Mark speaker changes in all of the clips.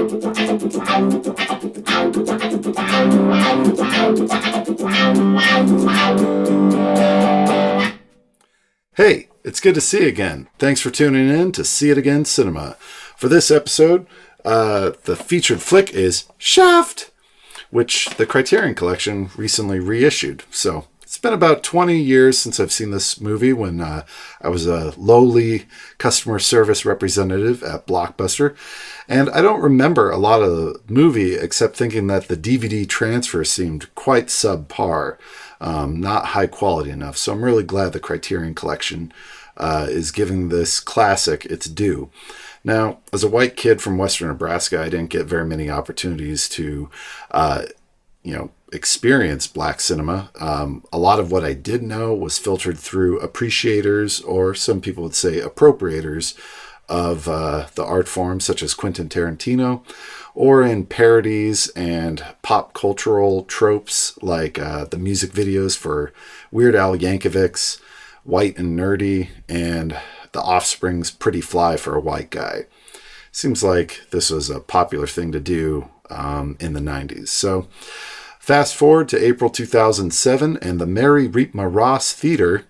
Speaker 1: Hey, it's good to see you again. Thanks for tuning in to See It Again Cinema. For this episode, the featured flick is Shaft, which the Criterion Collection recently reissued. So it's been about 20 years since I've seen this movie when I was a lowly customer service representative at Blockbuster. And I don't remember a lot of the movie except thinking that the DVD transfer seemed quite subpar. Not high quality enough. So I'm really glad the Criterion Collection is giving this classic its due. Now, as a white kid from western Nebraska, I didn't get very many opportunities to, experience black cinema. A lot of what I did know was filtered through appreciators, or some people would say appropriators, of the art form, such as Quentin Tarantino, or in parodies and pop cultural tropes like the music videos for Weird Al Yankovic's White and Nerdy and The Offspring's Pretty Fly for a White Guy. Seems like this was a popular thing to do in the 90s. So fast forward to April 2007, and the Mary Reepma Ross Theater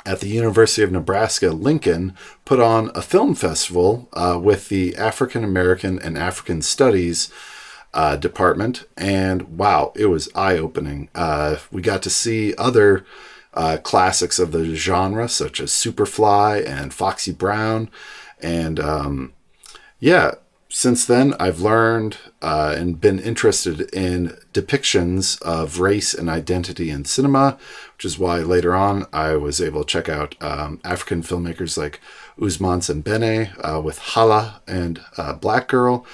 Speaker 1: at the University of Nebraska-Lincoln put on a film festival with the African American and African Studies department. And wow, it was eye-opening. We got to see other classics of the genre, such as Superfly and Foxy Brown. And since then, I've learned and been interested in depictions of race and identity in cinema, which is why later on I was able to check out African filmmakers like Ousmane Sembene with Hala and Black Girl,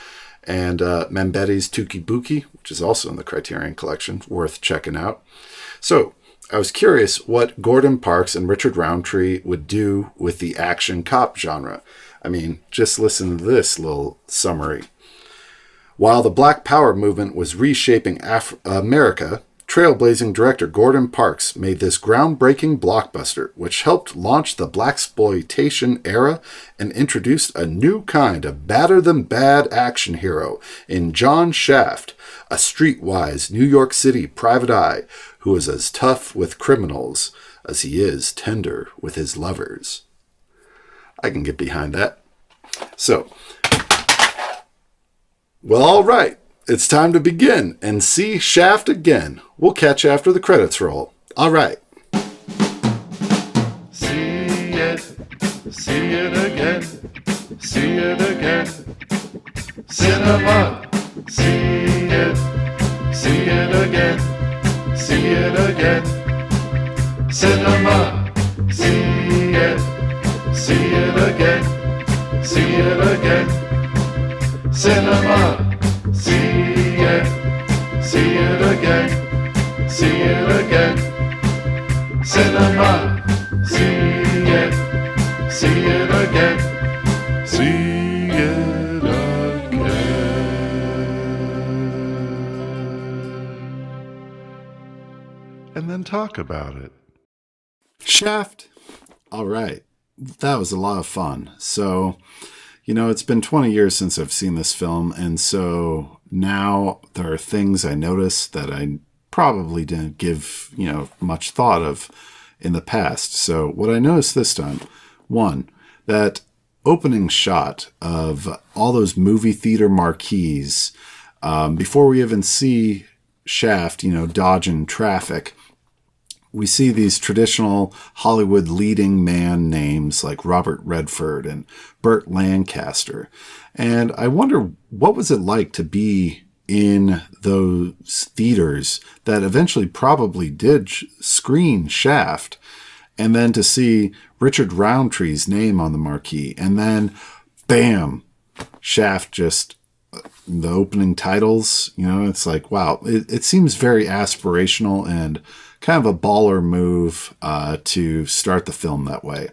Speaker 1: and Mambetti's Tuki Buki, which is also in the Criterion Collection, worth checking out. So I was curious what Gordon Parks and Richard Roundtree would do with the action cop genre. I mean, just listen to this little summary. While the Black Power movement was reshaping America, trailblazing director Gordon Parks made this groundbreaking blockbuster, which helped launch the blaxploitation era and introduced a new kind of badder-than-bad action hero in John Shaft, a streetwise New York City private eye who is as tough with criminals as he is tender with his lovers. I can get behind that. So, well, all right. It's time to begin and see Shaft again. We'll catch you after the credits roll. All right.
Speaker 2: See it again, see it again. Cinema, see it again, see it again. Cinema, see it again, see it again. Cinema, see it again, see it again. Cinema, see it again, see it again. And then talk about it.
Speaker 1: Shaft. All right. That was a lot of fun. So, it's been 20 years since I've seen this film, and so now there are things I notice that I probably didn't give, much thought of in the past. So what I noticed this time, one, that opening shot of all those movie theater marquees, before we even see Shaft, dodging traffic, we see these traditional Hollywood leading man names like Robert Redford and Burt Lancaster. And I wonder, what was it like to be in those theaters that eventually probably did screen Shaft, and then to see Richard Roundtree's name on the marquee, and then, bam, Shaft just... the opening titles, it's like, wow, it seems very aspirational and kind of a baller move to start the film that way.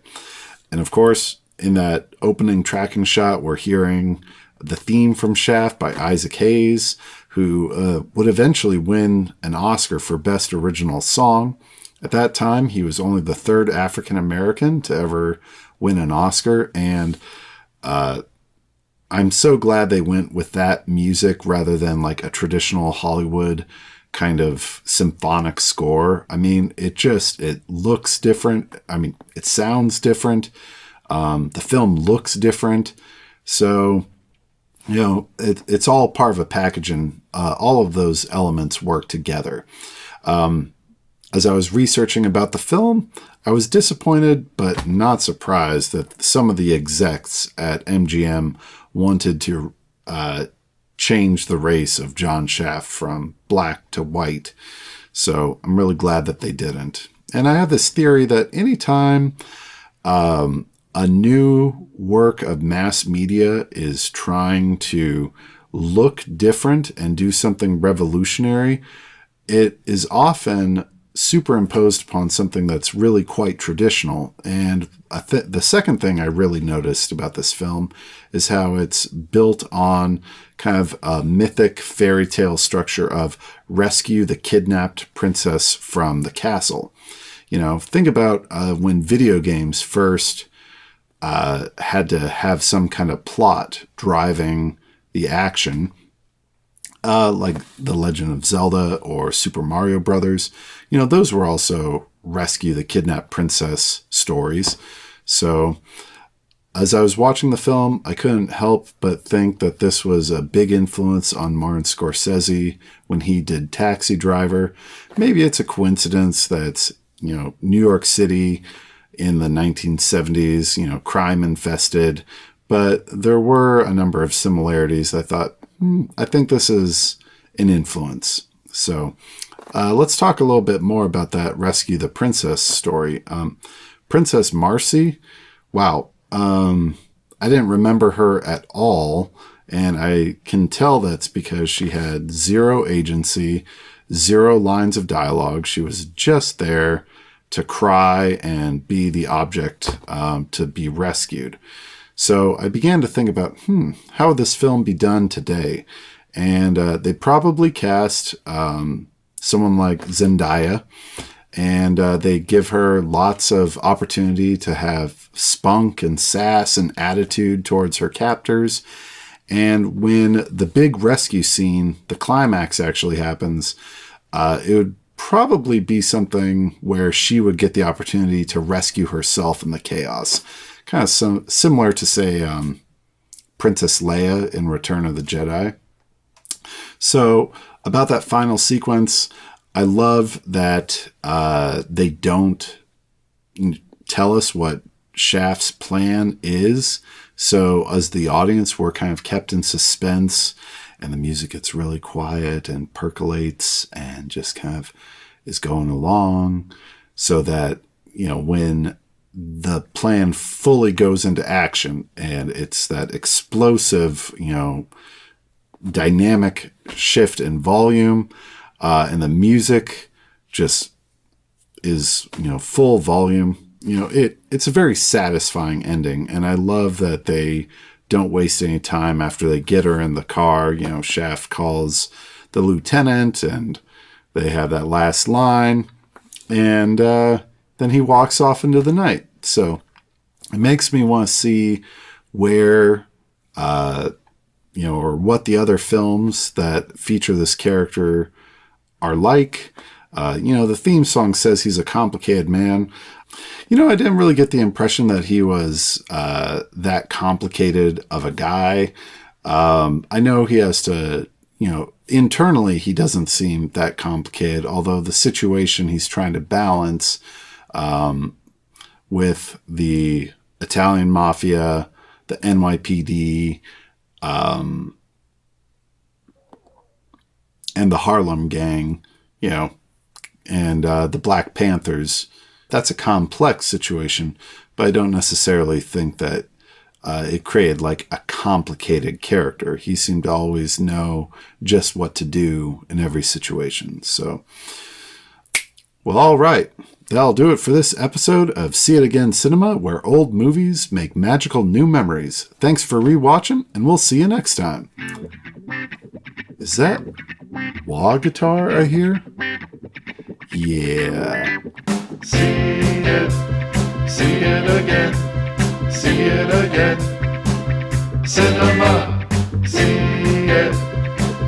Speaker 1: And of course, in that opening tracking shot, we're hearing the theme from Shaft by Isaac Hayes, who would eventually win an Oscar for Best Original Song. At that time, he was only the third African American to ever win an Oscar, and I'm so glad they went with that music rather than like a traditional Hollywood kind of symphonic score. I mean, it looks different. I mean, it sounds different. The film looks different. So, it's all part of a package, and all of those elements work together. As I was researching about the film, I was disappointed but not surprised that some of the execs at MGM wanted to change the race of John Shaft from black to white. So I'm really glad that they didn't. And I have this theory that anytime a new work of mass media is trying to look different and do something revolutionary, it is often superimposed upon something that's really quite traditional. And the second thing I really noticed about this film is how it's built on kind of a mythic fairy tale structure of rescue the kidnapped princess from the castle. Think about when video games first had to have some kind of plot driving the action, like The Legend of Zelda or Super Mario Brothers. Those were also rescue the kidnapped princess stories. So as I was watching the film, I couldn't help but think that this was a big influence on Martin Scorsese when he did Taxi Driver. Maybe it's a coincidence that's, New York City in the 1970s, crime infested, but there were a number of similarities. I thought, I think this is an influence. So let's talk a little bit more about that Rescue the Princess story. Princess Marcy, wow. I didn't remember her at all, and I can tell that's because she had zero agency, zero lines of dialogue. She was just there to cry and be the object to be rescued. So I began to think about, how would this film be done today? And they probably cast someone like Zendaya, and they give her lots of opportunity to have spunk and sass and attitude towards her captors. And when the big rescue scene, the climax actually happens, it would probably be something where she would get the opportunity to rescue herself in the chaos. Kind of similar to, say, Princess Leia in Return of the Jedi. So about that final sequence, I love that they don't tell us what Shaft's plan is. So as the audience, we're kind of kept in suspense, and the music gets really quiet and percolates and just kind of is going along, so that, when the plan fully goes into action and it's that explosive, dynamic shift in volume, and the music just is, full volume. It's a very satisfying ending. And I love that they don't waste any time after they get her in the car. Shaft calls the lieutenant and they have that last line, and then he walks off into the night. So it makes me want to see where, or what the other films that feature this character are like. The theme song says he's a complicated man. I didn't really get the impression that he was that complicated of a guy. I know he has to, internally he doesn't seem that complicated, although the situation he's trying to balance with the Italian mafia, the NYPD, and the Harlem gang, and the Black Panthers. That's a complex situation, but I don't necessarily think that it created like a complicated character. He seemed to always know just what to do in every situation. So, well, all right. That'll do it for this episode of See It Again Cinema, where old movies make magical new memories. Thanks for rewatching, and we'll see you next time. Is that wah guitar I hear? Yeah.
Speaker 2: See it again, see it again, cinema.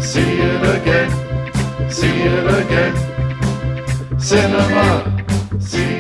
Speaker 2: See it again, see it again. Cinema, see